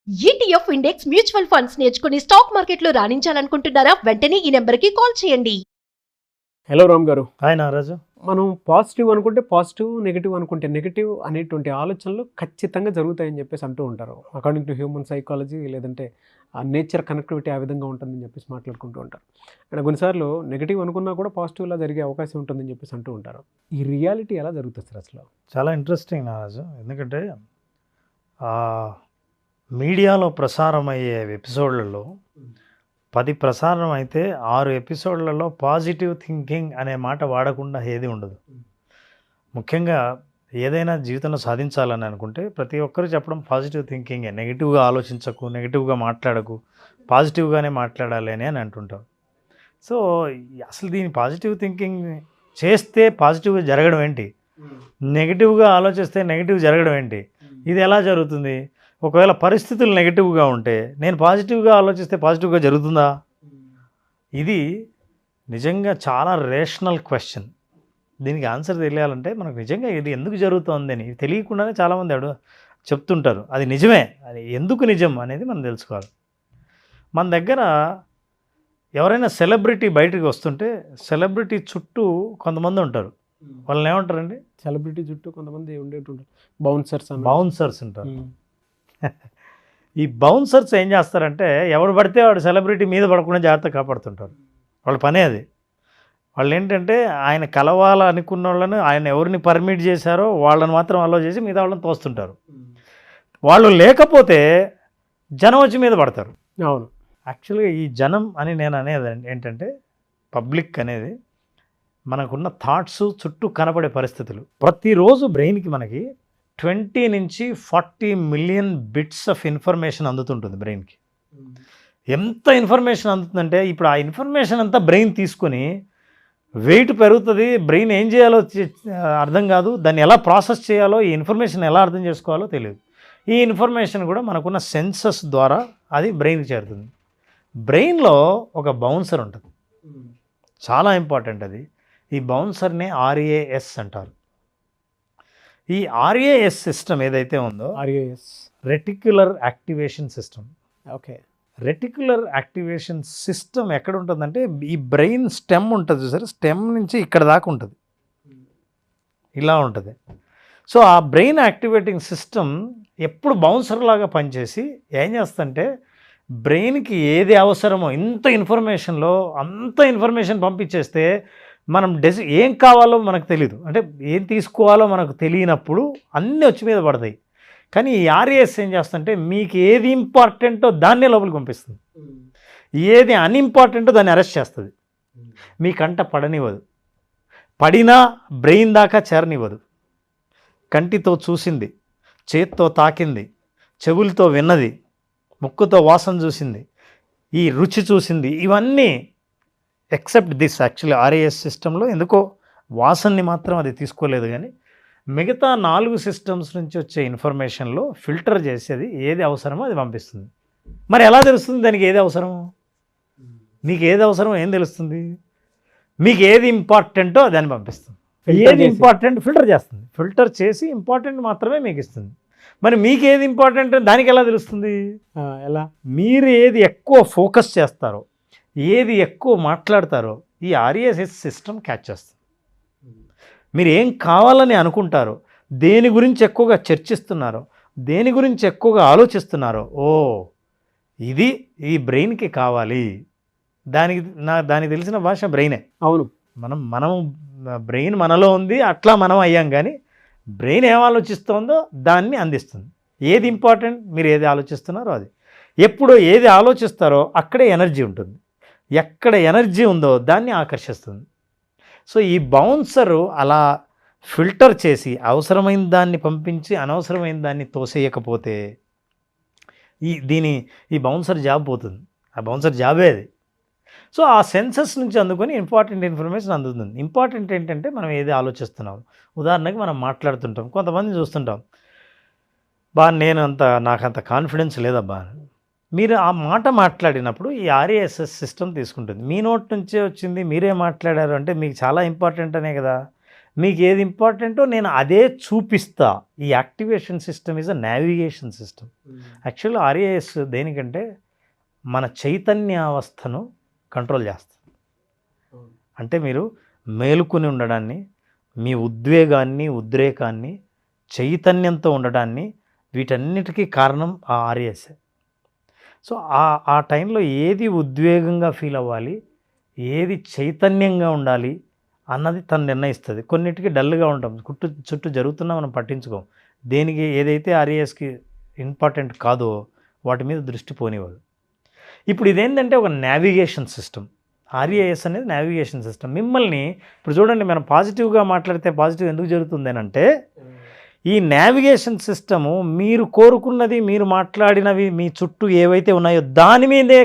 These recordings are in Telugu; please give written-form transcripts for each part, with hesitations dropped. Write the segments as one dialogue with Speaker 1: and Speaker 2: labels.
Speaker 1: ఈటీఎఫ్ ఇండెక్స్ మ్యూచువల్ ఫండ్స్ నేర్చుకుని స్టాక్ మార్కెట్లో రాణించాలనుకుంటున్నారా? వెంటనే ఈ నెంబర్కి కాల్ చేయండి.
Speaker 2: హలో రామ్ గారు.
Speaker 3: హాయ్ నాగరాజు.
Speaker 2: మనం పాజిటివ్ అనుకుంటే పాజిటివ్, నెగిటివ్ అనుకుంటే నెగిటివ్ అనేటువంటి ఆలోచనలు ఖచ్చితంగా జరుగుతాయని చెప్పేసి అంటూ ఉంటారు. అకార్డింగ్ టు హ్యూమన్ సైకాలజీ, లేదంటే ఆ నేచర్ కనెక్టివిటీ ఆ విధంగా ఉంటుందని చెప్పేసి మాట్లాడుకుంటూ ఉంటారు. అండ్ కొన్నిసార్లు నెగిటివ్ అనుకున్నా కూడా పాజిటివ్లా జరిగే అవకాశం ఉంటుందని చెప్పేసి అంటూ ఉంటారు. ఈ రియాలిటీ ఎలా జరుగుతుంది సార్ అసలు?
Speaker 3: చాలా ఇంట్రెస్టింగ్ నాగరాజు. ఎందుకంటే మీడియాలో ప్రసారమయ్యే ఎపిసోడ్లలో 10 ప్రసారం అయితే 6 ఎపిసోడ్లలో పాజిటివ్ థింకింగ్ అనే మాట వాడకుండా ఏది ఉండదు. ముఖ్యంగా ఏదైనా జీవితంలో సాధించాలని అనుకుంటే ప్రతి ఒక్కరు చెప్పడం పాజిటివ్ థింకింగే. నెగిటివ్గా ఆలోచించకు, నెగిటివ్గా మాట్లాడకు, పాజిటివ్గానే మాట్లాడాలి అని అంటుంటారు. సో అసలు దీని పాజిటివ్ థింకింగ్ చేస్తే పాజిటివ్గా జరగడం ఏంటి, నెగిటివ్గా ఆలోచిస్తే నెగిటివ్ జరగడం ఏంటి, ఇది ఎలా జరుగుతుంది? ఒకవేళ పరిస్థితులు నెగిటివ్గా ఉంటే నేను పాజిటివ్గా ఆలోచిస్తే పాజిటివ్గా జరుగుతుందా? ఇది నిజంగా చాలా రేషనల్ క్వశ్చన్. దీనికి ఆన్సర్ తెలియాలంటే మనకు నిజంగా ఇది ఎందుకు జరుగుతుందని తెలియకుండానే చాలామంది చెప్తుంటారు. అది నిజమే, అది ఎందుకు నిజం అనేది మనం తెలుసుకోవాలి. మన దగ్గర ఎవరైనా సెలబ్రిటీ బయటకు వస్తుంటే సెలబ్రిటీ చుట్టూ కొంతమంది ఉంటారు. వాళ్ళని ఏమంటారండి?
Speaker 2: సెలబ్రిటీ చుట్టూ కొంతమంది ఉండేటుంటారు, బౌన్సర్స్ ఉంటారు.
Speaker 3: ఈ బౌన్సర్స్ ఏం చేస్తారంటే ఎవరు పడితే వాడు సెలబ్రిటీ మీద పడకుండా జాగ్రత్త కాపాడుతుంటారు. వాళ్ళ పనే అది. వాళ్ళు ఏంటంటే ఆయన కలవాలనుకున్న వాళ్ళని, ఆయన ఎవరిని పర్మిట్ చేశారో వాళ్ళని మాత్రం అలో చేసి మిగతా వాళ్ళని తోస్తుంటారు. వాళ్ళు లేకపోతే జనం వచ్చి మీద పడతారు.
Speaker 2: అవును.
Speaker 3: యాక్చువల్గా ఈ జనం అని నేను అనేది ఏంటంటే పబ్లిక్ అనేది మనకున్న థాట్స్, చుట్టూ కనపడే పరిస్థితులు. ప్రతిరోజు బ్రెయిన్కి మనకి 20 నుంచి 40 మిలియన్ బిట్స్ ఆఫ్ ఇన్ఫర్మేషన్ అందుతుంటుంది బ్రెయిన్కి. ఎంత ఇన్ఫర్మేషన్ అందుతుందంటే ఇప్పుడు ఆ ఇన్ఫర్మేషన్ అంతా బ్రెయిన్ తీసుకొని వెయిట్ పెరుగుతుంది. బ్రెయిన్ ఏం చేయాలో అర్థం కాదు, దాన్ని ఎలా ప్రాసెస్ చేయాలో, ఈ ఇన్ఫర్మేషన్ ఎలా అర్థం చేసుకోవాలో తెలియదు. ఈ ఇన్ఫర్మేషన్ కూడా మనకున్న సెన్సెస్ ద్వారా అది బ్రెయిన్కి చేరుతుంది. బ్రెయిన్లో ఒక బౌన్సర్ ఉంటుంది, చాలా ఇంపార్టెంట్ అది. ఈ బౌన్సర్నే RAS అంటారు. ఈ RAS సిస్టమ్ ఏదైతే ఉందో, reticular activation system.
Speaker 2: Okay.
Speaker 3: Reticular activation system ఎక్కడ ఉంటుందంటే ఈ బ్రెయిన్ స్టెమ్ ఉంటుంది చూసారు, స్టెమ్ నుంచి ఇక్కడ దాకా ఉంటుంది, ఇలా ఉంటుంది. సో ఆ బ్రెయిన్ యాక్టివేటింగ్ సిస్టమ్ ఎప్పుడు బౌన్సర్ లాగా పనిచేసి ఏం చేస్తుందంటే బ్రెయిన్కి ఏది అవసరమో ఇంత ఇన్ఫర్మేషన్లో అంత ఇన్ఫర్మేషన్ పంపించేస్తే మనం ఏం కావాలో మనకు తెలియదు, అంటే ఏం తీసుకోవాలో మనకు తెలియనప్పుడు అన్నీ వచ్చి మీద పడతాయి. కానీ ఈ RAS ఏం చేస్తుందంటే మీకు ఏది ఇంపార్టెంటో దాన్నే లోపలికి పంపిస్తుంది, ఏది అన్ఇంపార్టెంటో దాన్ని అరెస్ట్ చేస్తుంది. మీ కంట పడనివ్వదు, పడినా బ్రెయిన్ దాకా చేరనివ్వదు. కంటితో చూసింది, చేత్తో తాకింది, చెవులతో విన్నది, ముక్కుతో వాసన చూసింది, ఈ రుచి చూసింది, ఇవన్నీ ఎక్సెప్ట్ దిస్. యాక్చువల్లీ RAS సిస్టంలో ఎందుకో వాసనని మాత్రం అది తీసుకోలేదు, కానీ మిగతా 4 సిస్టమ్స్ నుంచి వచ్చే ఇన్ఫర్మేషన్లో ఫిల్టర్ చేసేది ఏది అవసరమో అది పంపిస్తుంది. మరి ఎలా తెలుస్తుంది దానికి ఏది అవసరమో? మీకు ఏది అవసరమో ఏం తెలుస్తుంది? మీకు ఏది ఇంపార్టెంటో దాన్ని పంపిస్తుంది. ఏది ఇంపార్టెంట్ ఫిల్టర్ చేస్తుంది, ఫిల్టర్ చేసి ఇంపార్టెంట్ మాత్రమే మీకు ఇస్తుంది. మరి మీకు ఏది ఇంపార్టెంట్ దానికి ఎలా తెలుస్తుంది?
Speaker 2: ఎలా?
Speaker 3: మీరు ఏది ఎక్కువ ఫోకస్ చేస్తారో, ఏది ఎక్కువ మాట్లాడతారో ఈ RAS సిస్టమ్ క్యాచ్ చేస్తుంది. మీరు ఏం కావాలని అనుకుంటారో, దేని గురించి ఎక్కువగా చర్చిస్తున్నారో, దేని గురించి ఎక్కువగా ఆలోచిస్తున్నారో, ఓ ఇది ఈ బ్రెయిన్కి కావాలి. దానికి తెలిసిన భాష బ్రెయినే.
Speaker 2: అవును.
Speaker 3: మనం బ్రెయిన్ మనలో ఉంది, అట్లా మనం అయ్యాం. కానీ బ్రెయిన్ ఏం ఆలోచిస్తుందో దాన్ని అందిస్తుంది. ఏది ఇంపార్టెంట్, మీరు ఏది ఆలోచిస్తున్నారో అది. ఎప్పుడు ఏది ఆలోచిస్తారో అక్కడే ఎనర్జీ ఉంటుంది, ఎక్కడ ఎనర్జీ ఉందో దాన్ని ఆకర్షిస్తుంది. సో ఈ బౌన్సరు అలా ఫిల్టర్ చేసి అవసరమైన దాన్ని పంపించి అనవసరమైన దాన్ని తోసేయకపోతే ఈ బౌన్సర్ జాబ్ పోతుంది. ఆ బౌన్సర్ జాబే అది. సో ఆ సెన్సెస్ నుంచి అందుకొని ఇంపార్టెంట్ ఇన్ఫర్మేషన్ అందుతుంది. ఇంపార్టెంట్ ఏంటంటే మనం ఏది ఆలోచిస్తున్నాం. ఉదాహరణకి మనం మాట్లాడుతుంటాం, కొంతమంది చూస్తుంటాం, నాకు అంత కాన్ఫిడెన్స్ లేదబ్బా. మీరు ఆ మాట మాట్లాడినప్పుడు ఈ RAS సిస్టమ్ తీసుకుంటుంది. మీ నోట్ నుంచే వచ్చింది, మీరే మాట్లాడారు అంటే మీకు చాలా ఇంపార్టెంట్ అనే కదా. మీకు ఏది ఇంపార్టెంటో నేను అదే చూపిస్తా. ఈ activation system is a navigation system. Actually RAS దేనికంటే మన చైతన్యావస్థను కంట్రోల్ చేస్తుంది. అంటే మీరు మేలుకొని ఉండడాన్ని, మీ ఉద్వేగాన్ని, ఉద్రేకాన్ని, చైతన్యంతో ఉండడాన్ని, వీటన్నిటికీ కారణం ఆ ఆర్ఏఎస్. సో ఆ టైంలో ఏది ఉద్వేగంగా ఫీల్ అవ్వాలి, ఏది చైతన్యంగా ఉండాలి అన్నది తను నిర్ణయిస్తుంది. కొన్నిటికి డల్గా ఉంటాం, చుట్టూ జరుగుతున్నా మనం పట్టించుకోం. దేనికి ఏదైతే ఆర్ఏఎస్కి ఇంపార్టెంట్ కాదో వాటి మీద దృష్టి పోనివ్వదు. ఇప్పుడు ఇదేంటంటే ఒక నావిగేషన్ సిస్టమ్. ఆర్ఏఎస్ అనేది నావిగేషన్ సిస్టమ్. మిమ్మల్ని ఇప్పుడు చూడండి, మనం పాజిటివ్గా మాట్లాడితే పాజిటివ్ ఎందుకు జరుగుతుంది అని అంటే, ఈ నావిగేషన్ సిస్టము మీరు కోరుకున్నది, మీరు మాట్లాడినవి మీ చుట్టూ ఏవైతే ఉన్నాయో దాని మీదే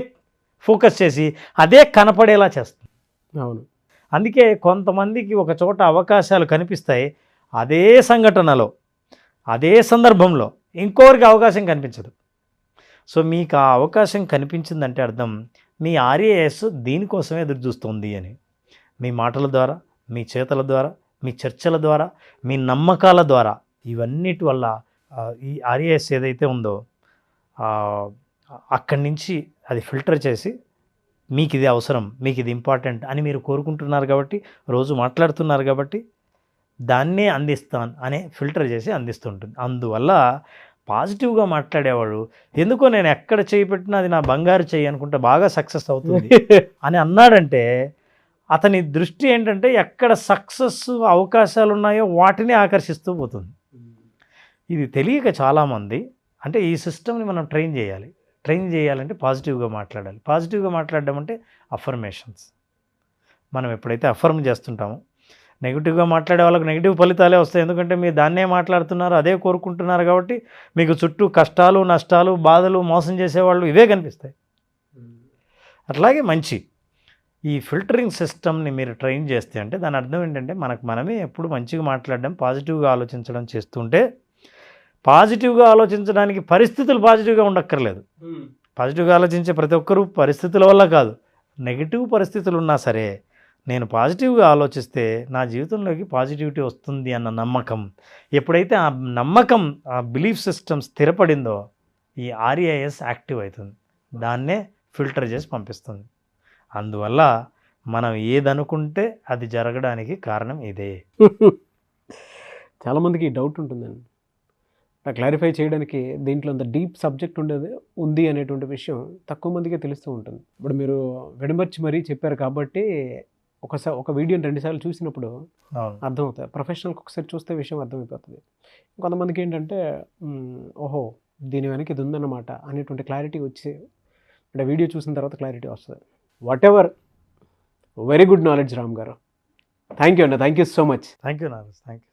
Speaker 3: ఫోకస్ చేసి అదే కనపడేలా చేస్తుంది.
Speaker 2: అవును.
Speaker 3: అందుకే కొంతమందికి ఒక చోట అవకాశాలు కనిపిస్తాయి, అదే సంఘటనలో అదే సందర్భంలో ఇంకోరికి అవకాశం కనిపించదు. సో మీకు ఆ అవకాశం కనిపించిందంటే అర్థం మీ ఆర్ఏఎస్ దీనికోసమే ఎదురు చూస్తుంది అని. మీ మాటల ద్వారా, మీ చేతల ద్వారా, మీ చర్చల ద్వారా, మీ నమ్మకాల ద్వారా, ఇవన్నిటి వల్ల ఈ ఆర్ఏఎస్ ఏదైతే ఉందో అక్కడి నుంచి అది ఫిల్టర్ చేసి మీకు ఇది అవసరం, మీకు ఇది ఇంపార్టెంట్ అని మీరు కోరుకుంటున్నారు కాబట్టి, రోజు మాట్లాడుతున్నారు కాబట్టి దాన్నే అందిస్తాను అనే ఫిల్టర్ చేసి అందిస్తుంటుంది. అందువల్ల పాజిటివ్గా మాట్లాడేవాడు ఎందుకో నేను ఎక్కడ చేయి పెట్టినా అది నా బంగారు చేయి అనుకుంటే బాగా సక్సెస్ అవుతుంది అని అన్నాడంటే అతని దృష్టి ఏంటంటే ఎక్కడ సక్సెస్ అవకాశాలు ఉన్నాయో వాటిని ఆకర్షిస్తూ పోతుంది. ఇది తెలియక చాలామంది, అంటే ఈ సిస్టమ్ని మనం ట్రైన్ చేయాలంటే పాజిటివ్గా మాట్లాడాలి. పాజిటివ్గా మాట్లాడడం అంటే అఫర్మేషన్స్. మనం ఎప్పుడైతే అఫర్మ్ చేస్తుంటామో, నెగిటివ్గా మాట్లాడే వాళ్ళకి నెగిటివ్ ఫలితాలే వస్తాయి. ఎందుకంటే మీరు దాన్నే మాట్లాడుతున్నారు, అదే కోరుకుంటున్నారు కాబట్టి మీకు చుట్టూ కష్టాలు, నష్టాలు, బాధలు, మోసం చేసేవాళ్ళు ఇవే కనిపిస్తాయి. అట్లాగే మంచి ఈ ఫిల్టరింగ్ సిస్టమ్ని మీరు ట్రైన్ చేస్తే అంటే దాని అర్థం ఏంటంటే మనమే ఎప్పుడు మంచిగా మాట్లాడడం, పాజిటివ్గా ఆలోచించడం చేస్తుంటే, పాజిటివ్గా ఆలోచించడానికి పరిస్థితులు పాజిటివ్గా ఉండక్కర్లేదు. పాజిటివ్గా ఆలోచించే ప్రతి ఒక్కరూ పరిస్థితుల వల్ల కాదు, నెగిటివ్ పరిస్థితులు ఉన్నా సరే నేను పాజిటివ్గా ఆలోచిస్తే నా జీవితంలోకి పాజిటివిటీ వస్తుంది అన్న నమ్మకం, ఎప్పుడైతే ఆ నమ్మకం, ఆ బిలీఫ్ సిస్టమ్ స్థిరపడిందో ఈ ఆర్ఏఎస్ యాక్టివ్ అవుతుంది, దాన్నే ఫిల్టర్ చేసి పంపిస్తుంది. అందువల్ల మనం ఏదనుకుంటే అది జరగడానికి కారణం ఇదే.
Speaker 2: చాలామందికి డౌట్ ఉంటుందండి, క్లారిఫై చేయడానికి దీంట్లో అంత డీప్ సబ్జెక్ట్ ఉంది అనేటువంటి విషయం తక్కువ మందికే తెలుస్తూ ఉంటుంది. ఇప్పుడు మీరు వెడమర్చి మరీ చెప్పారు కాబట్టి ఒక వీడియోని 2 సార్లు చూసినప్పుడు అర్థమవుతుంది. ప్రొఫెషనల్కి ఒకసారి చూస్తే విషయం అర్థమైపోతుంది. కొంతమందికి ఏంటంటే ఓహో దీని వెనక ఇది ఉందన్నమాట అనేటువంటి క్లారిటీ వచ్చి, అంటే వీడియో చూసిన తర్వాత క్లారిటీ వస్తుంది. What ever, very good knowledge Ram గారు. థ్యాంక్ యూ అన్న, thank you so much.
Speaker 3: Thank you Nagesh, thank you.